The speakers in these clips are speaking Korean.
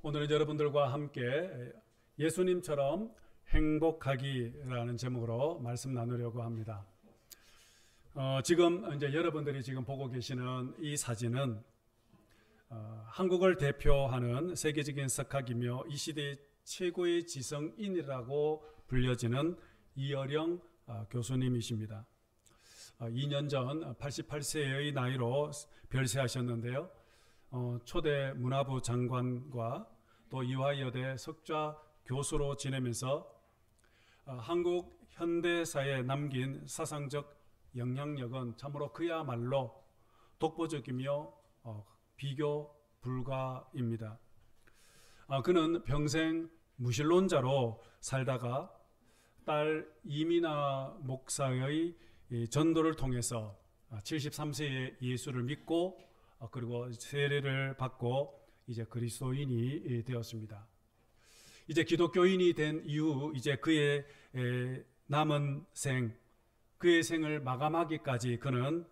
오늘은 여러분들과 함께 예수님처럼 행복하기라는 제목으로 말씀 나누려고 합니다. 지금 이제 여러분들이 지금 보고 계시는 이 사진은 한국을 대표하는 세계적인 석학이며 이 시대 최고의 지성인이라고 불려지는 이어령 교수님이십니다. 2년 전 88세의 나이로 별세하셨는데요. 초대 문화부 장관과 또 이화여대 석좌 교수로 지내면서 한국 현대사에 남긴 사상적 영향력은 참으로 그야말로 독보적이며 비교 불가입니다. 그는 평생 무신론자로 살다가 딸 이민아 목사의 전도를 통해서 73세에 예수를 믿고 그리고 세례를 받고 이제 그리스도인이 되었습니다. 이제 기독교인이 된 이후 이제 그의 남은 생, 그의 생을 마감하기까지 그는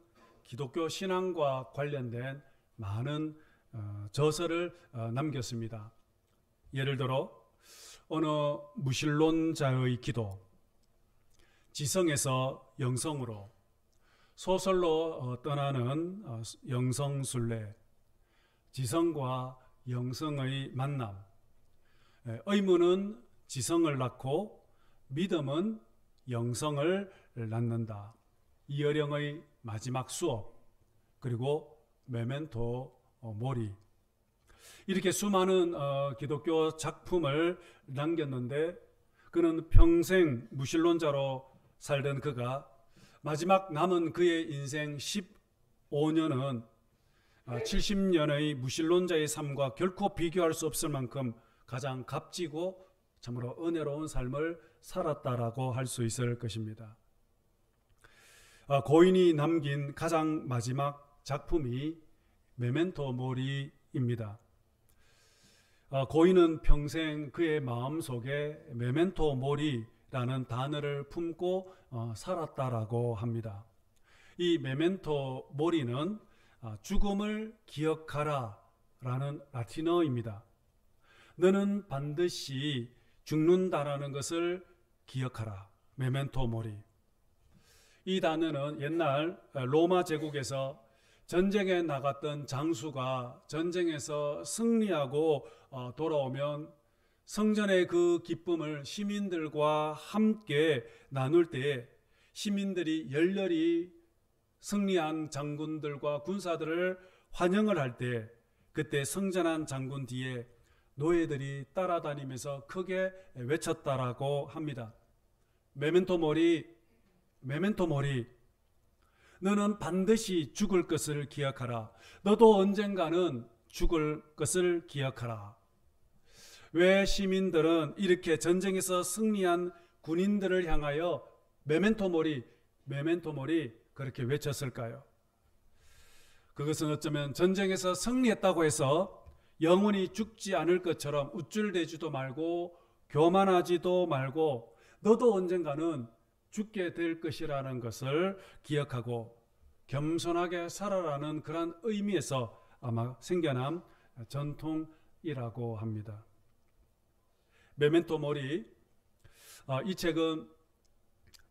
기독교 신앙과 관련된 많은 저서를 남겼습니다. 예를 들어 어느 무신론자의 기도, 지성에서 영성으로, 소설로 떠나는 영성순례, 지성과 영성의 만남, 의문은 지성을 낳고 믿음은 영성을 낳는다. 이어령의 마지막 수업, 그리고 메멘토 모리, 이렇게 수많은 기독교 작품을 남겼는데 그는 평생 무신론자로 살던 그가 마지막 남은 그의 인생 15년은 70년의 무신론자의 삶과 결코 비교할 수 없을 만큼 가장 값지고 참으로 은혜로운 삶을 살았다라고 할 수 있을 것입니다. 고인이 남긴 가장 마지막 작품이 메멘토 모리입니다. 고인은 평생 그의 마음속에 메멘토 모리라는 단어를 품고 살았다라고 합니다. 이 메멘토 모리는 죽음을 기억하라 라는 라틴어입니다. 너는 반드시 죽는다라는 것을 기억하라. 메멘토 모리. 이 단어는 옛날 로마 제국에서 전쟁에 나갔던 장수가 전쟁에서 승리하고 돌아오면 성전의 그 기쁨을 시민들과 함께 나눌 때에 시민들이 열렬히 승리한 장군들과 군사들을 환영을 할 때 그때 성전한 장군 뒤에 노예들이 따라다니면서 크게 외쳤다라고 합니다. 메멘토 모리, 메멘토 모리. 너는 반드시 죽을 것을 기억하라. 너도 언젠가는 죽을 것을 기억하라. 왜 시민들은 이렇게 전쟁에서 승리한 군인들을 향하여 메멘토 모리, 메멘토 모리 그렇게 외쳤을까요? 그것은 어쩌면 전쟁에서 승리했다고 해서 영원히 죽지 않을 것처럼 우쭐대지도 말고 교만하지도 말고 너도 언젠가는 죽게 될 것이라는 것을 기억하고 겸손하게 살아라는 그런 의미에서 아마 생겨난 전통이라고 합니다. 메멘토 모리, 이 책은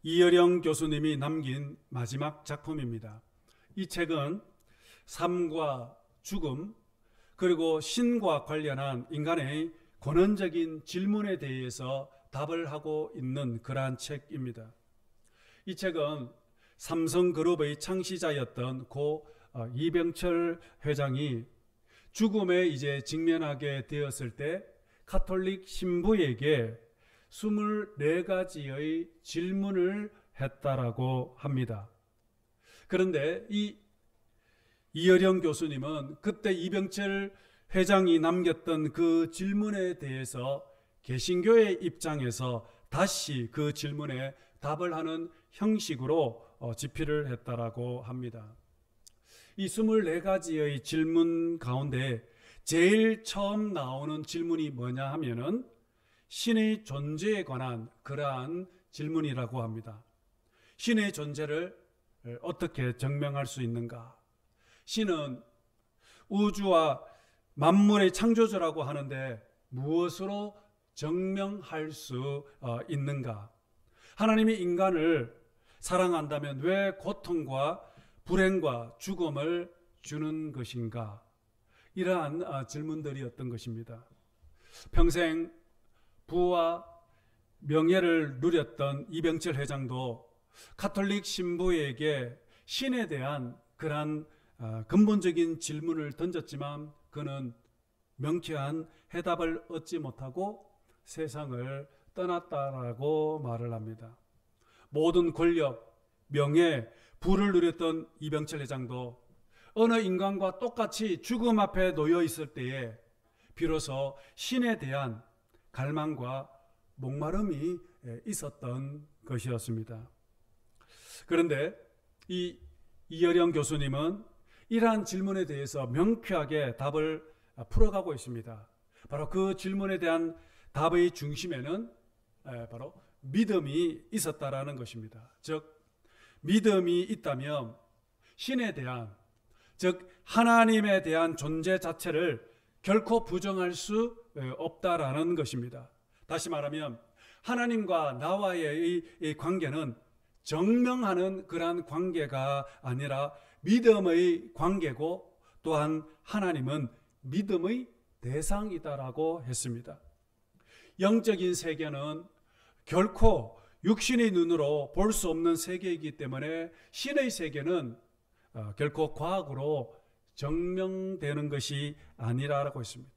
이어령 교수님이 남긴 마지막 작품입니다. 이 책은 삶과 죽음 그리고 신과 관련한 인간의 권원적인 질문에 대해서 답을 하고 있는 그러한 책입니다. 이 책은 삼성그룹의 창시자였던 고 이병철 회장이 죽음에 이제 직면하게 되었을 때 카톨릭 신부에게 24가지의 질문을 했다라고 합니다. 그런데 이어령 교수님은 그때 이병철 회장이 남겼던 그 질문에 대해서 개신교의 입장에서 다시 그 질문에 답을 하는 형식으로 집필을 했다라고 합니다. 이 24가지의 질문 가운데 제일 처음 나오는 질문이 뭐냐 하면은 신의 존재에 관한 그러한 질문이라고 합니다. 신의 존재를 어떻게 증명할 수 있는가? 신은 우주와 만물의 창조주라고 하는데 무엇으로 증명할 수 있는가? 하나님이 인간을 사랑한다면 왜 고통과 불행과 죽음을 주는 것인가? 이러한 질문들이었던 것입니다. 평생 부와 명예를 누렸던 이병철 회장도 가톨릭 신부에게 신에 대한 그러한 근본적인 질문을 던졌지만 그는 명쾌한 해답을 얻지 못하고 세상을 떠났다라고 말을 합니다. 모든 권력, 명예, 부를 누렸던 이병철 회장도 어느 인간과 똑같이 죽음 앞에 놓여 있을 때에 비로소 신에 대한 갈망과 목마름이 있었던 것이었습니다. 그런데 이어령 교수님은 이러한 질문에 대해서 명쾌하게 답을 풀어가고 있습니다. 바로 그 질문에 대한 답의 중심에는 바로 믿음이 있었다라는 것입니다. 즉 믿음이 있다면 신에 대한, 즉 하나님에 대한 존재 자체를 결코 부정할 수 없다라는 것입니다. 다시 말하면 하나님과 나와의 이 관계는 증명하는 그러한 관계가 아니라 믿음의 관계고, 또한 하나님은 믿음의 대상이다라고 했습니다. 영적인 세계는 결코 육신의 눈으로 볼 수 없는 세계이기 때문에 신의 세계는 결코 과학으로 증명되는 것이 아니라고 했습니다.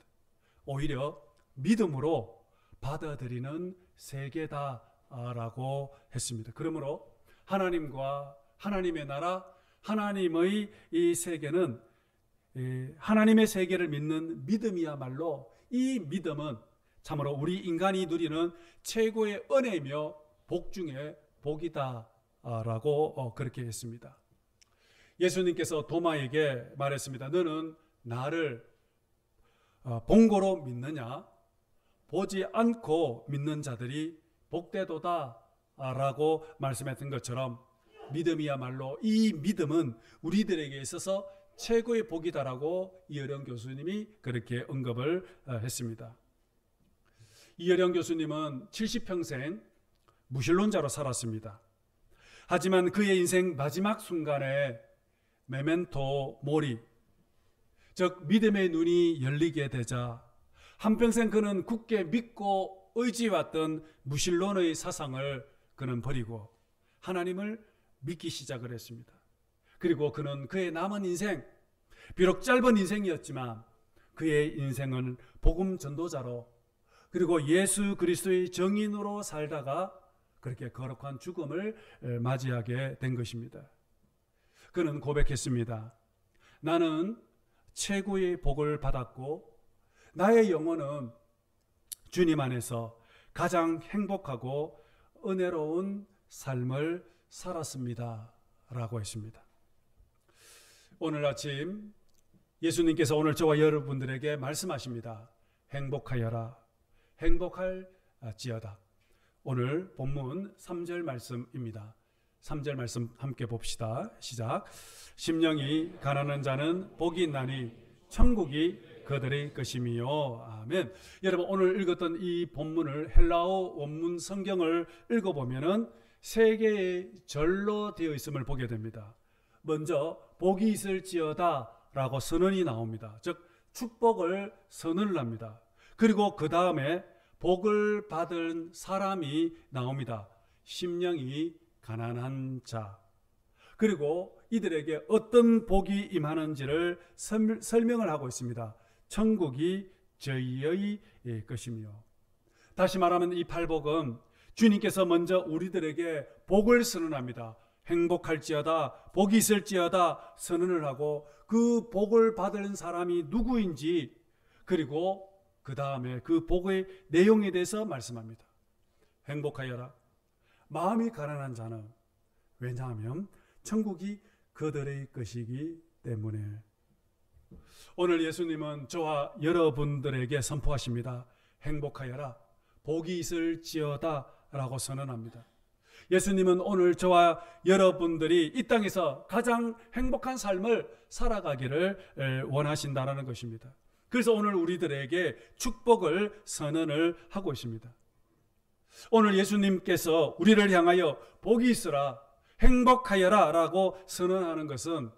오히려 믿음으로 받아들이는 세계다라고 했습니다. 그러므로 하나님과 하나님의 나라, 하나님의 이 세계는 하나님의 세계를 믿는 믿음이야말로, 이 믿음은 참으로 우리 인간이 누리는 최고의 은혜이며 복 중에 복이다라고 그렇게 했습니다. 예수님께서 도마에게 말했습니다. 너는 나를 본고로 믿느냐? 보지 않고 믿는 자들이 복되도다 라고 말씀했던 것처럼 믿음이야말로, 이 믿음은 우리들에게 있어서 최고의 복이다라고 이어령 교수님이 그렇게 언급을 했습니다. 이어령 교수님은 70평생 무신론자로 살았습니다. 하지만 그의 인생 마지막 순간에 메멘토 모리, 즉 믿음의 눈이 열리게 되자 한평생 그는 굳게 믿고 의지해왔던 무신론의 사상을 그는 버리고 하나님을 믿기 시작을 했습니다. 그리고 그는 그의 남은 인생, 비록 짧은 인생이었지만 그의 인생은 복음 전도자로, 그리고 예수 그리스도의 정인으로 살다가 그렇게 거룩한 죽음을 맞이하게 된 것입니다. 그는 고백했습니다. 나는 최고의 복을 받았고 나의 영혼은 주님 안에서 가장 행복하고 은혜로운 삶을 살았습니다 라고 했습니다. 오늘 아침 예수님께서 오늘 저와 여러분들에게 말씀하십니다. 행복하여라, 행복할지어다. 오늘 본문 3절 말씀입니다. 3절 말씀 함께 봅시다. 시작. 심령이 가난한 자는 복이 있나니 천국이 그들의 것이미요. 아멘. 여러분, 오늘 읽었던 이 본문을 헬라어 원문 성경을 읽어보면은 세 개의 절로 되어 있음을 보게 됩니다. 먼저 복이 있을지어다 라고 선언이 나옵니다. 즉 축복을 선언을 합니다. 그리고 그 다음에 복을 받은 사람이 나옵니다. 심령이 가난한 자. 그리고 이들에게 어떤 복이 임하는지를 설명을 하고 있습니다. 천국이 저희의 것이며. 다시 말하면 이 팔복은 주님께서 먼저 우리들에게 복을 선언합니다. 행복할지어다, 복이 있을지어다 선언을 하고 그 복을 받은 사람이 누구인지, 그리고 그 다음에 그 복의 내용에 대해서 말씀합니다. 행복하여라, 마음이 가난한 자는, 왜냐하면 천국이 그들의 것이기 때문에. 오늘 예수님은 저와 여러분들에게 선포하십니다. 행복하여라, 복이 있을지어다 라고 선언합니다. 예수님은 오늘 저와 여러분들이 이 땅에서 가장 행복한 삶을 살아가기를 원하신다는 것입니다. 그래서 오늘 우리들에게 축복을 선언을 하고 있습니다. 오늘 예수님께서 우리를 향하여 복이 있으라, 행복하여라 라고 선언하는 것은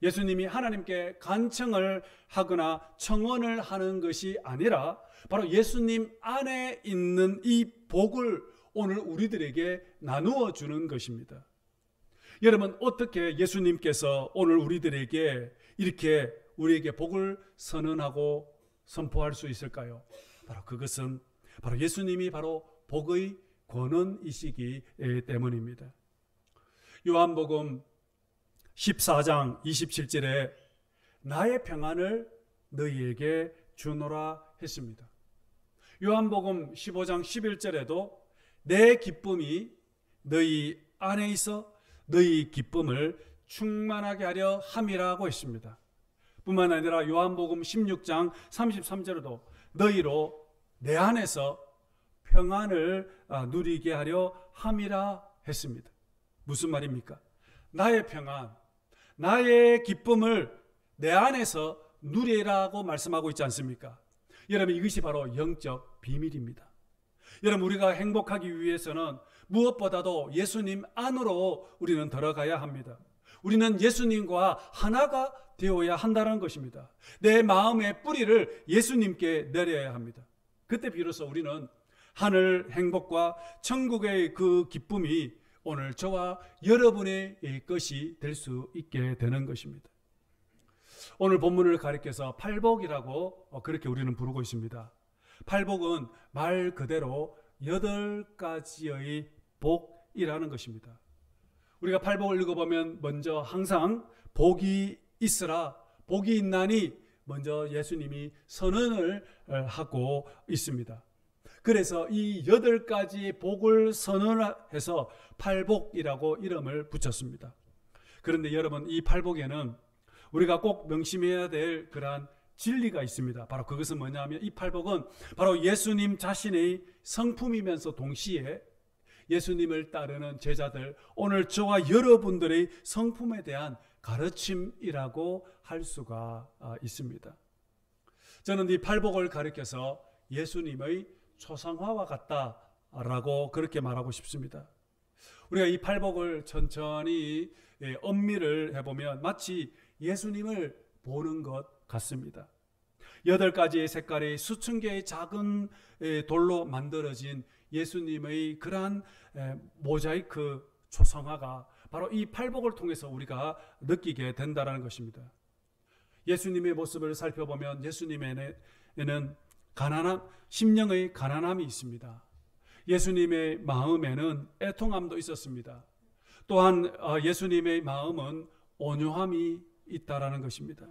예수님이 하나님께 간청을 하거나 청원을 하는 것이 아니라 바로 예수님 안에 있는 이 복을 오늘 우리들에게 나누어 주는 것입니다. 여러분, 어떻게 예수님께서 오늘 우리들에게 이렇게 우리에게 복을 선언하고 선포할 수 있을까요? 바로 그것은 바로 예수님이 바로 복의 권원이시기 때문입니다. 요한복음 14장 27절에 나의 평안을 너희에게 주노라 했습니다. 요한복음 15장 11절에도 내 기쁨이 너희 안에 있어 너희 기쁨을 충만하게 하려 함이라고 했습니다. 뿐만 아니라 요한복음 16장 33절에도 너희로 내 안에서 평안을 누리게 하려 함이라 했습니다. 무슨 말입니까? 나의 평안, 나의 기쁨을 내 안에서 누리라고 말씀하고 있지 않습니까? 여러분, 이것이 바로 영적 비밀입니다. 여러분, 우리가 행복하기 위해서는 무엇보다도 예수님 안으로 우리는 들어가야 합니다. 우리는 예수님과 하나가 되어야 한다는 것입니다. 내 마음의 뿌리를 예수님께 내려야 합니다. 그때 비로소 우리는 하늘 행복과 천국의 그 기쁨이 오늘 저와 여러분의 것이 될 수 있게 되는 것입니다. 오늘 본문을 가리켜서 팔복이라고 그렇게 우리는 부르고 있습니다. 팔복은 말 그대로 8가지의 복이라는 것입니다. 우리가 팔복을 읽어보면 먼저 항상 복이 있으라, 복이 있나니 먼저 예수님이 선언을 하고 있습니다. 그래서 이 8가지 복을 선언해서 팔복이라고 이름을 붙였습니다. 그런데 여러분, 이 팔복에는 우리가 꼭 명심해야 될 그러한 진리가 있습니다. 바로 그것은 뭐냐면 이 팔복은 바로 예수님 자신의 성품이면서 동시에 예수님을 따르는 제자들, 오늘 저와 여러분들의 성품에 대한 가르침이라고 할 수가 있습니다. 저는 이 팔복을 가리켜서 예수님의 초상화와 같다라고 그렇게 말하고 싶습니다. 우리가 이 팔복을 천천히 엄미를 해보면 마치 예수님을 보는 것 같습니다. 8가지의 색깔의 수천 개의 작은 돌로 만들어진 예수님의 그러한 모자이크 초상화가 바로 이 팔복을 통해서 우리가 느끼게 된다는 것입니다. 예수님의 모습을 살펴보면 예수님에는 심령의 가난함이 있습니다. 예수님의 마음에는 애통함도 있었습니다. 또한 예수님의 마음은 온유함이 있다라는 것입니다.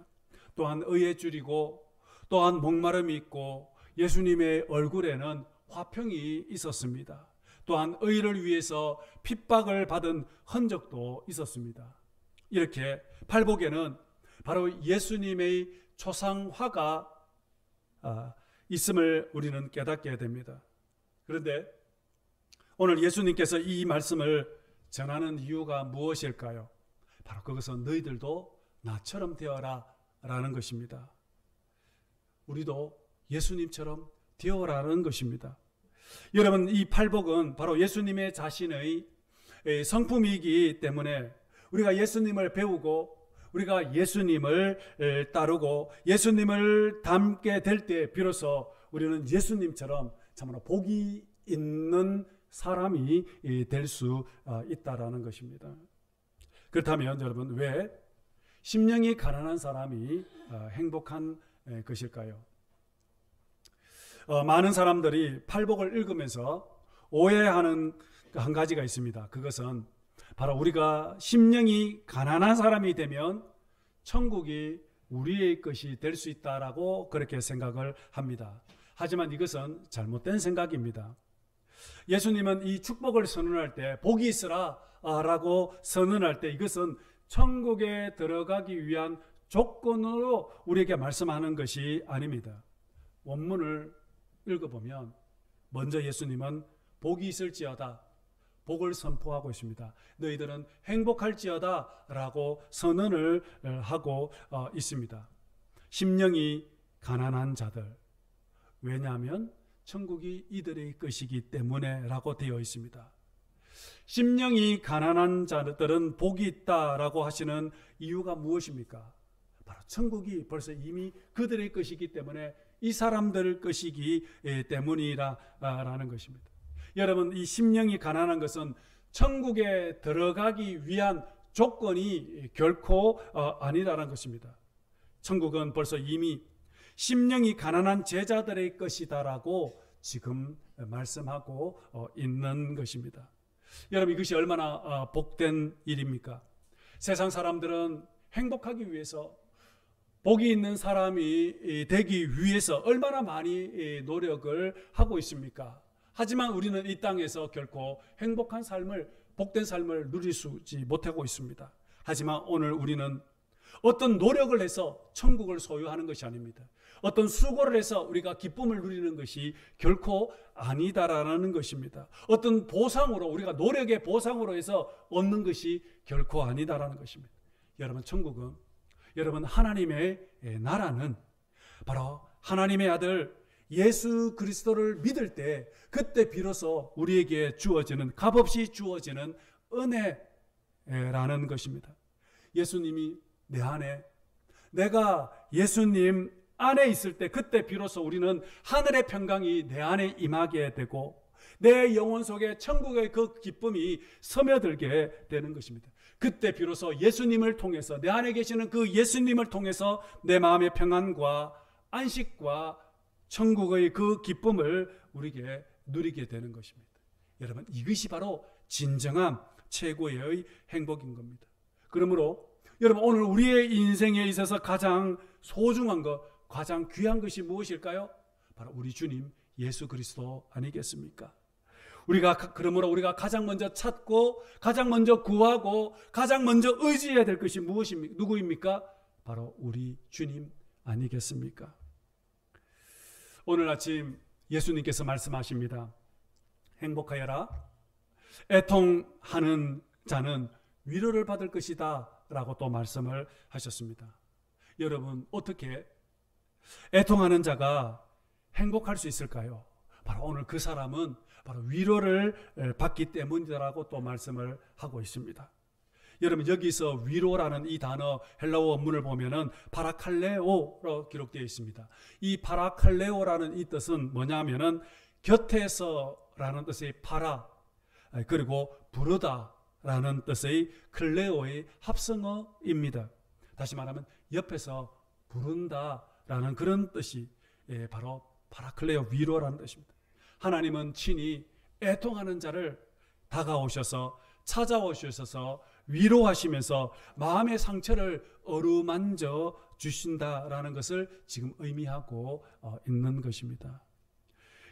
또한 의에 줄이고 또한 목마름이 있고 예수님의 얼굴에는 화평이 있었습니다. 또한 의를 위해서 핍박을 받은 흔적도 있었습니다. 이렇게 팔복에는 바로 예수님의 초상화가 있음을 우리는 깨닫게 됩니다. 그런데 오늘 예수님께서 이 말씀을 전하는 이유가 무엇일까요? 바로 그것은 너희들도 나처럼 되어라 라는 것입니다. 우리도 예수님처럼 되어라는 것입니다. 여러분, 이 팔복은 바로 예수님의 자신의 성품이기 때문에 우리가 예수님을 배우고 우리가 예수님을 따르고 예수님을 닮게 될 때 비로소 우리는 예수님처럼 참으로 복이 있는 사람이 될 수 있다라는 것입니다. 그렇다면 여러분, 왜 심령이 가난한 사람이 행복한 것일까요? 많은 사람들이 팔복을 읽으면서 오해하는 한 가지가 있습니다. 그것은 바로 우리가 심령이 가난한 사람이 되면 천국이 우리의 것이 될 수 있다라고 그렇게 생각을 합니다. 하지만 이것은 잘못된 생각입니다. 예수님은 이 축복을 선언할 때 복이 있으라 라고 선언할 때 이것은 천국에 들어가기 위한 조건으로 우리에게 말씀하는 것이 아닙니다. 원문을 읽어보면 먼저 예수님은 복이 있을지어다 복을 선포하고 있습니다. 너희들은 행복할지어다 라고 선언을 하고 있습니다. 심령이 가난한 자들. 왜냐하면 천국이 이들의 것이기 때문에 라고 되어 있습니다. 심령이 가난한 자들은 복이 있다라고 하시는 이유가 무엇입니까? 바로 천국이 벌써 이미 그들의 것이기 때문에 이 사람들 것이기 때문이라는 것입니다. 여러분, 이 심령이 가난한 것은 천국에 들어가기 위한 조건이 결코 아니라는 것입니다. 천국은 벌써 이미 심령이 가난한 제자들의 것이다라고 지금 말씀하고 있는 것입니다. 여러분, 이것이 얼마나 복된 일입니까? 세상 사람들은 행복하기 위해서, 복이 있는 사람이 되기 위해서 얼마나 많이 노력을 하고 있습니까? 하지만 우리는 이 땅에서 결코 행복한 삶을, 복된 삶을 누릴 수 못하고 있습니다. 하지만 오늘 우리는 어떤 노력을 해서 천국을 소유하는 것이 아닙니다. 어떤 수고를 해서 우리가 기쁨을 누리는 것이 결코 아니다라는 것입니다. 어떤 보상으로, 우리가 노력의 보상으로 해서 얻는 것이 결코 아니다라는 것입니다. 여러분, 천국은, 여러분, 하나님의 나라는 바로 하나님의 아들 예수 그리스도를 믿을 때, 그때 비로소 우리에게 주어지는, 값없이 주어지는 은혜라는 것입니다. 예수님이 내 안에, 내가 예수님 안에 있을 때, 그때 비로소 우리는 하늘의 평강이 내 안에 임하게 되고 내 영혼 속에 천국의 그 기쁨이 스며들게 되는 것입니다. 그때 비로소 예수님을 통해서, 내 안에 계시는 그 예수님을 통해서 내 마음의 평안과 안식과 천국의 그 기쁨을 우리에게 누리게 되는 것입니다. 여러분, 이것이 바로 진정한 최고의 행복인 겁니다. 그러므로 여러분, 오늘 우리의 인생에 있어서 가장 소중한 것, 가장 귀한 것이 무엇일까요? 바로 우리 주님 예수 그리스도 아니겠습니까? 그러므로 우리가 가장 먼저 찾고, 가장 먼저 구하고, 가장 먼저 의지해야 될 것이 무엇입니까? 누구입니까? 바로 우리 주님 아니겠습니까? 오늘 아침 예수님께서 말씀하십니다. 행복하여라. 애통하는 자는 위로를 받을 것이다 라고 또 말씀을 하셨습니다. 여러분, 어떻게 애통하는 자가 행복할 수 있을까요? 바로 오늘 그 사람은 바로 위로를 받기 때문이라고 또 말씀을 하고 있습니다. 여러분, 여기서 위로라는 이 단어 헬라어 원문을 보면은 파라칼레오로 기록되어 있습니다. 이 파라칼레오라는 이 뜻은 뭐냐면은 곁에서라는 뜻의 파라, 그리고 부르다라는 뜻의 클레오의 합성어입니다. 다시 말하면 옆에서 부른다라는 그런 뜻이 바로 파라클레오, 위로라는 뜻입니다. 하나님은 친히 애통하는 자를 다가오셔서, 찾아오셔서 위로하시면서 마음의 상처를 어루만져 주신다라는 것을 지금 의미하고 있는 것입니다.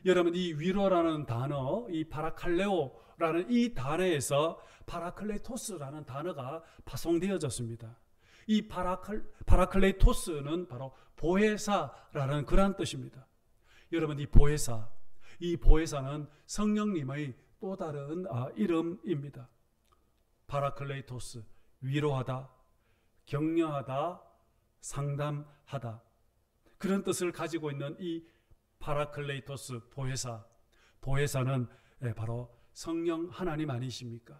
여러분, 이 위로라는 단어, 이 파라칼레오라는 이 단어에서 파라클레토스라는 단어가 파송되어졌습니다. 이 파라클레토스는 바로 보혜사라는 그런 뜻입니다. 여러분, 이 보혜사는 성령님의 또 다른 이름입니다. 파라클레토스, 위로하다, 격려하다, 상담하다, 그런 뜻을 가지고 있는 이 파라클레토스, 보혜사는 바로 성령 하나님 아니십니까?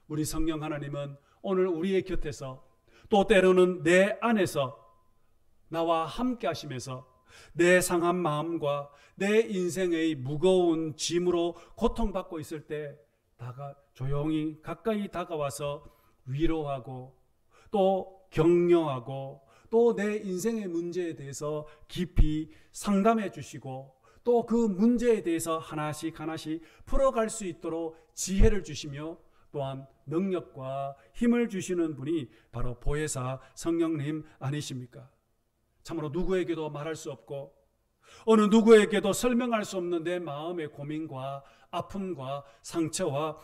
우리 성령 하나님은 오늘 우리의 곁에서, 또 때로는 내 안에서 나와 함께 하시면서 내 상한 마음과 내 인생의 무거운 짐으로 고통받고 있을 때 조용히 가까이 다가와서 위로하고, 또 격려하고, 또 내 인생의 문제에 대해서 깊이 상담해 주시고, 또 그 문제에 대해서 하나씩 풀어갈 수 있도록 지혜를 주시며, 또한 능력과 힘을 주시는 분이 바로 보혜사 성령님 아니십니까? 참으로 누구에게도 말할 수 없고, 어느 누구에게도 설명할 수 없는 내 마음의 고민과 아픔과 상처와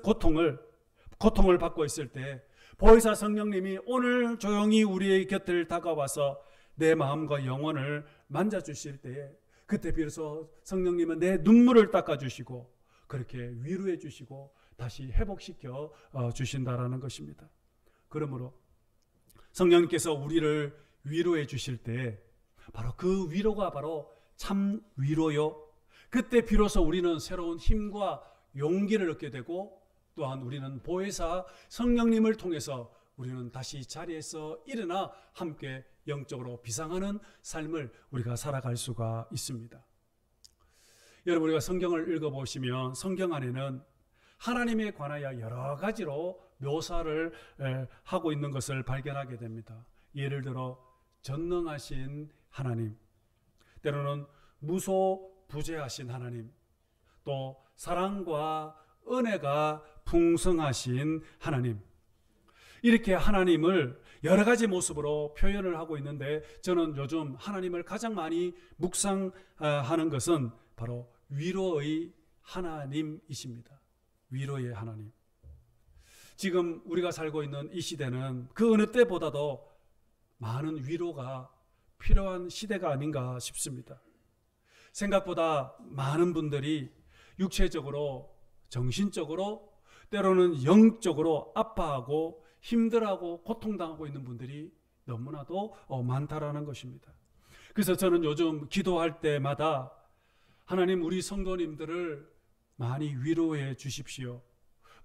고통을 받고 있을 때, 보혜사 성령님이 오늘 조용히 우리의 곁을 다가와서 내 마음과 영혼을 만져주실 때에, 그때 비로소 성령님은 내 눈물을 닦아주시고, 그렇게 위로해 주시고 다시 회복시켜 주신다라는 것입니다. 그러므로 성령님께서 우리를 위로해 주실 때, 바로 그 위로가 바로 참 위로요. 그때 비로소 우리는 새로운 힘과 용기를 얻게 되고, 또한 우리는 보혜사 성령님을 통해서 우리는 다시 자리에서 일어나 함께 영적으로 비상하는 삶을 우리가 살아갈 수가 있습니다. 여러분, 우리가 성경을 읽어보시면 성경 안에는 하나님에 관하여 여러 가지로 묘사를 하고 있는 것을 발견하게 됩니다. 예를 들어 전능하신 하나님, 때로는 무소부재하신 하나님, 또 사랑과 은혜가 풍성하신 하나님, 이렇게 하나님을 여러 가지 모습으로 표현을 하고 있는데, 저는 요즘 하나님을 가장 많이 묵상하는 것은 바로 위로의 하나님이십니다. 위로의 하나님. 지금 우리가 살고 있는 이 시대는 그 어느 때보다도 많은 위로가 필요한 시대가 아닌가 싶습니다. 생각보다 많은 분들이 육체적으로, 정신적으로, 때로는 영적으로 아파하고 힘들어하고 고통당하고 있는 분들이 너무나도 많다라는 것입니다. 그래서 저는 요즘 기도할 때마다 하나님, 우리 성도님들을 많이 위로해 주십시오.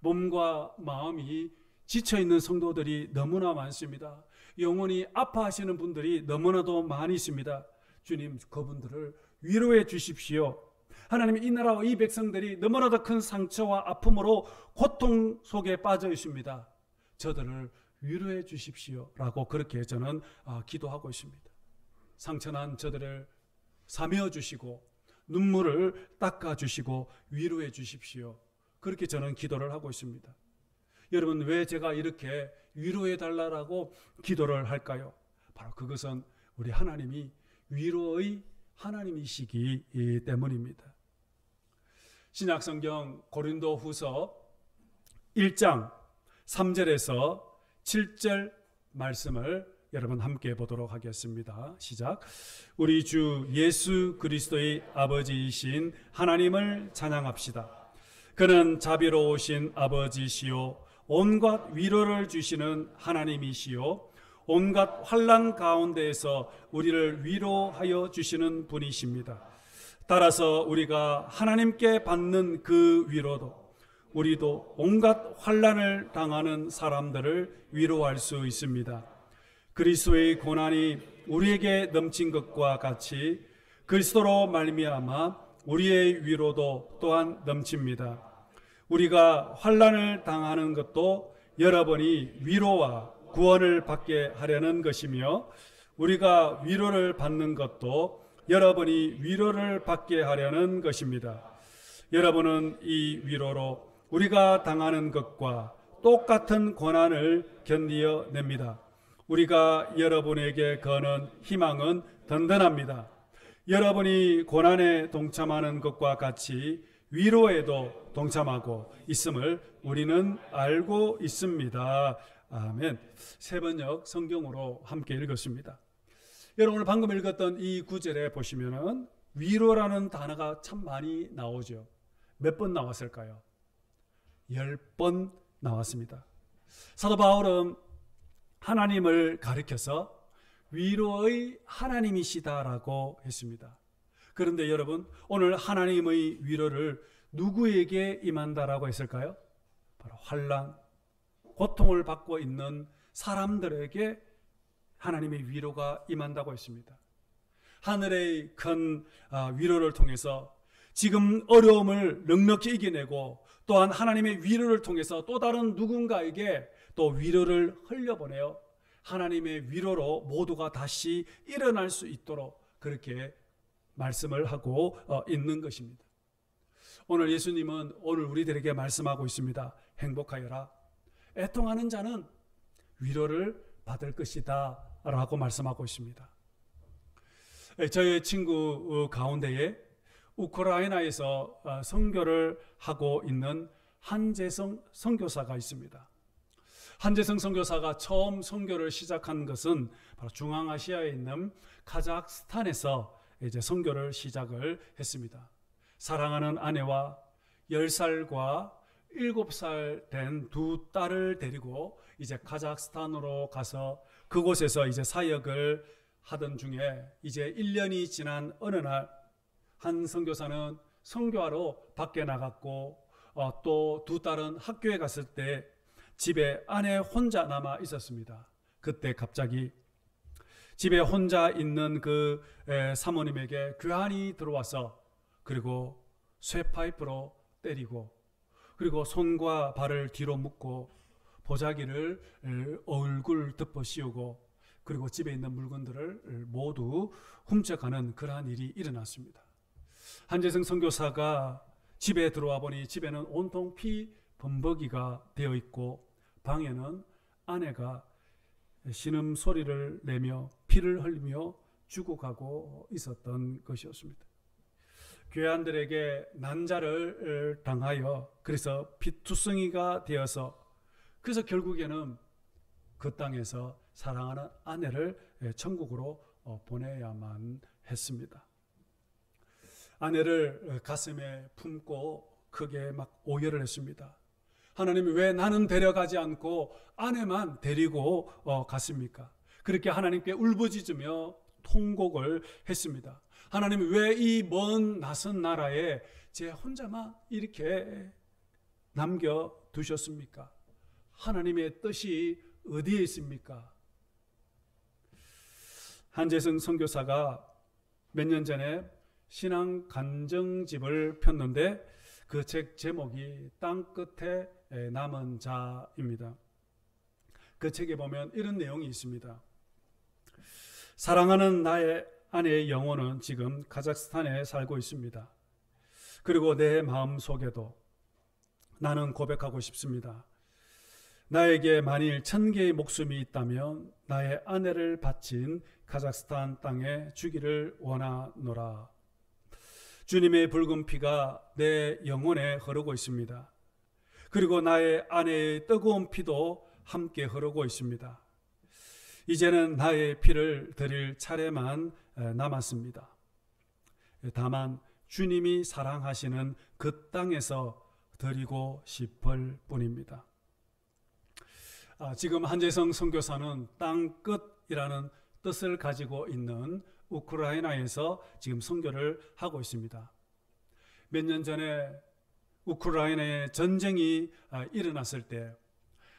몸과 마음이 지쳐있는 성도들이 너무나 많습니다. 영혼이 아파하시는 분들이 너무나도 많이 있습니다. 주님, 그분들을 위로해 주십시오. 하나님, 이 나라와 이 백성들이 너무나도 큰 상처와 아픔으로 고통 속에 빠져 있습니다. 저들을 위로해 주십시오 라고 그렇게 저는 기도하고 있습니다. 상처난 저들을 사며 주시고 눈물을 닦아 주시고 위로해 주십시오. 그렇게 저는 기도를 하고 있습니다. 여러분, 왜 제가 이렇게 위로해 달라고 기도를 할까요? 바로 그것은 우리 하나님이 위로의 하나님이시기 때문입니다. 신약성경 고린도후서 1장 3절에서 7절 말씀을 여러분 함께 보도록 하겠습니다. 시작. 우리 주 예수 그리스도의 아버지이신 하나님을 찬양합시다. 그는 자비로우신 아버지시요 온갖 위로를 주시는 하나님이시요 온갖 환난 가운데에서 우리를 위로하여 주시는 분이십니다. 따라서 우리가 하나님께 받는 그 위로도 우리도 온갖 환난을 당하는 사람들을 위로할 수 있습니다. 그리스도의 고난이 우리에게 넘친 것과 같이 그리스도로 말미암아 우리의 위로도 또한 넘칩니다. 우리가 환난을 당하는 것도 여러분이 위로와 구원을 받게 하려는 것이며, 우리가 위로를 받는 것도 여러분이 위로를 받게 하려는 것입니다. 여러분은 이 위로로 우리가 당하는 것과 똑같은 고난을 견디어 냅니다. 우리가 여러분에게 거는 희망은 든든합니다. 여러분이 고난에 동참하는 것과 같이 위로에도 동참하고 있음을 우리는 알고 있습니다. 아멘. 세 번역 성경으로 함께 읽었습니다. 여러분, 오늘 방금 읽었던 이 구절에 보시면은 위로라는 단어가 참 많이 나오죠. 몇 번 나왔을까요? 10번 나왔습니다. 사도 바울은 하나님을 가리켜서 위로의 하나님이시다라고 했습니다. 그런데 여러분, 오늘 하나님의 위로를 누구에게 임한다라고 했을까요? 바로 환난, 고통을 받고 있는 사람들에게 하나님의 위로가 임한다고 했습니다. 하늘의 큰 위로를 통해서 지금 어려움을 넉넉히 이겨내고, 또한 하나님의 위로를 통해서 또 다른 누군가에게 또 위로를 흘려보내어 하나님의 위로로 모두가 다시 일어날 수 있도록 그렇게 말씀을 하고 있는 것입니다. 오늘 예수님은 오늘 우리들에게 말씀하고 있습니다. 행복하여라. 애통하는 자는 위로를 받을 것이다 라고 말씀하고 있습니다. 저의 친구 가운데에 우크라이나에서 선교를 하고 있는 한재성 선교사가 있습니다. 한재성 선교사가 처음 선교를 시작한 것은 바로 중앙아시아에 있는 카자흐스탄에서 이제 선교를 시작을 했습니다. 사랑하는 아내와 10살과 7살 된 두 딸을 데리고 이제 카자흐스탄으로 가서 그곳에서 이제 사역을 하던 중에 이제 1년이 지난 어느 날 한 선교사는 선교하러 밖에 나갔고 또 두 딸은 학교에 갔을 때 집에 아내 혼자 남아 있었습니다. 그때 갑자기 집에 혼자 있는 그 사모님에게 괴한이 들어와서 그리고 쇠파이프로 때리고 그리고 손과 발을 뒤로 묶고 보자기를 얼굴 덮어 씌우고 그리고 집에 있는 물건들을 모두 훔쳐가는 그러한 일이 일어났습니다. 한재성 선교사가 집에 들어와 보니 집에는 온통 피 범벅이가 되어 있고 방에는 아내가 신음소리를 내며 피를 흘리며 죽어가고 있었던 것이었습니다. 괴한들에게 난자를 당하여 그래서 피투성이가 되어서 그래서 결국에는 그 땅에서 사랑하는 아내를 천국으로 보내야만 했습니다. 아내를 가슴에 품고 크게 막 오열을 했습니다. 하나님이 왜 나는 데려가지 않고 아내만 데리고 갔습니까? 그렇게 하나님께 울부짖으며 통곡을 했습니다. 하나님이 왜 이 먼 낯선 나라에 제 혼자만 이렇게 남겨두셨습니까? 하나님의 뜻이 어디에 있습니까? 한재성 선교사가 몇 년 전에 신앙 간증집을 폈는데 그 책 제목이 땅끝에 남은 자입니다. 그 책에 보면 이런 내용이 있습니다. 사랑하는 나의 아내의 영혼은 지금 카자흐스탄에 살고 있습니다. 그리고 내 마음 속에도 나는 고백하고 싶습니다. 나에게 만일 1000개의 목숨이 있다면 나의 아내를 바친 카자흐스탄 땅에 주기를 원하노라. 주님의 붉은 피가 내 영혼에 흐르고 있습니다. 그리고 나의 아내의 뜨거운 피도 함께 흐르고 있습니다. 이제는 나의 피를 드릴 차례만 남았습니다. 다만 주님이 사랑하시는 그 땅에서 드리고 싶을 뿐입니다. 지금 한재성 선교사는 땅끝이라는 뜻을 가지고 있는 우크라이나에서 지금 선교를 하고 있습니다. 몇 년 전에 우크라이나에 전쟁이 일어났을 때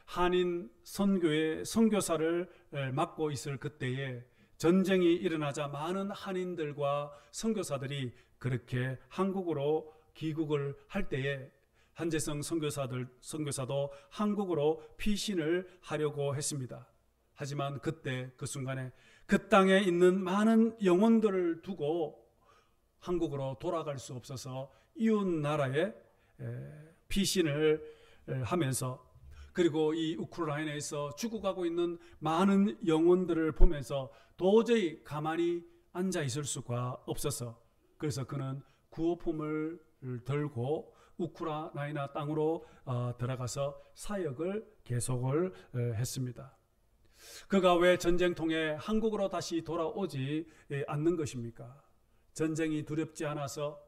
한인 선교의 선교사를 맡고 있을 그때에 전쟁이 일어나자 많은 한인들과 선교사들이 그렇게 한국으로 귀국을 할 때에 한재성 선교사도 한국으로 피신을 하려고 했습니다. 하지만 그때 그 순간에 그 땅에 있는 많은 영혼들을 두고 한국으로 돌아갈 수 없어서 이웃 나라에 피신을 하면서 그리고 이 우크라이나에서 죽어가고 있는 많은 영혼들을 보면서 도저히 가만히 앉아 있을 수가 없어서 그래서 그는 구호품을 들고 우크라이나 땅으로 들어가서 사역을 계속을 했습니다. 그가 왜 전쟁통에 한국으로 다시 돌아오지 않는 것입니까? 전쟁이 두렵지 않아서?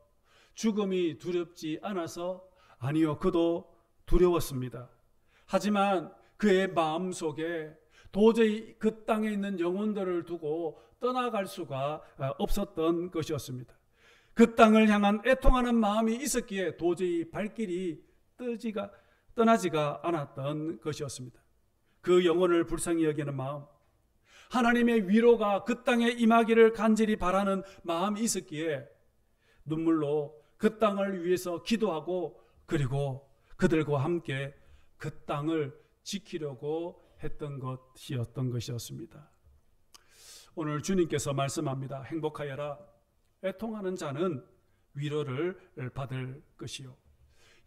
죽음이 두렵지 않아서? 아니요, 그도 두려웠습니다. 하지만 그의 마음속에 도저히 그 땅에 있는 영혼들을 두고 떠나갈 수가 없었던 것이었습니다. 그 땅을 향한 애통하는 마음이 있었기에 도저히 발길이 떠나지가 않았던 것이었습니다. 그 영혼을 불쌍히 여기는 마음, 하나님의 위로가 그 땅에 임하기를 간절히 바라는 마음이 있었기에 눈물로 그 땅을 위해서 기도하고 그리고 그들과 함께 그 땅을 지키려고 했던 것이었습니다. 오늘 주님께서 말씀합니다. 행복하여라. 애통하는 자는 위로를 받을 것이요.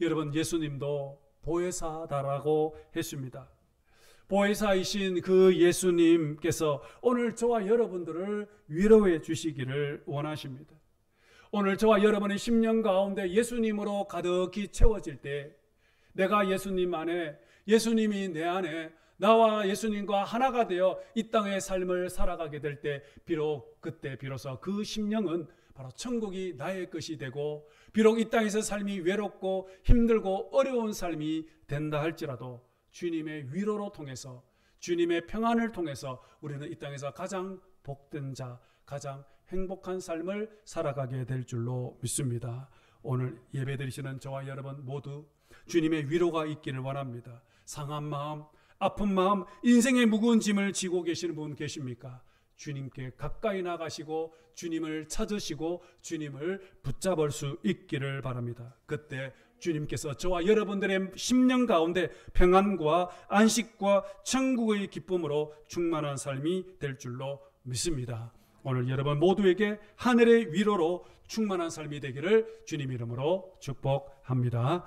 여러분, 예수님도 보혜사다라고 했습니다. 보혜사이신 그 예수님께서 오늘 저와 여러분들을 위로해 주시기를 원하십니다. 오늘 저와 여러분의 심령 가운데 예수님으로 가득히 채워질 때 내가 예수님 안에, 예수님이 내 안에, 나와 예수님과 하나가 되어 이 땅의 삶을 살아가게 될 때 비록 그때 비로소 그 심령은 바로 천국이 나의 것이 되고 비록 이 땅에서 삶이 외롭고 힘들고 어려운 삶이 된다 할지라도 주님의 위로로 통해서 주님의 평안을 통해서 우리는 이 땅에서 가장 복된 자, 가장 행복한 삶을 살아가게 될 줄로 믿습니다. 오늘 예배드리시는 저와 여러분 모두 주님의 위로가 있기를 원합니다. 상한 마음, 아픈 마음, 인생의 무거운 짐을 지고 계시는 분 계십니까? 주님께 가까이 나가시고 주님을 찾으시고 주님을 붙잡을 수 있기를 바랍니다. 그때 주님께서 저와 여러분들의 심령 가운데 평안과 안식과 천국의 기쁨으로 충만한 삶이 될 줄로 믿습니다. 오늘 여러분 모두에게 하늘의 위로로 충만한 삶이 되기를 주님 이름으로 축복합니다.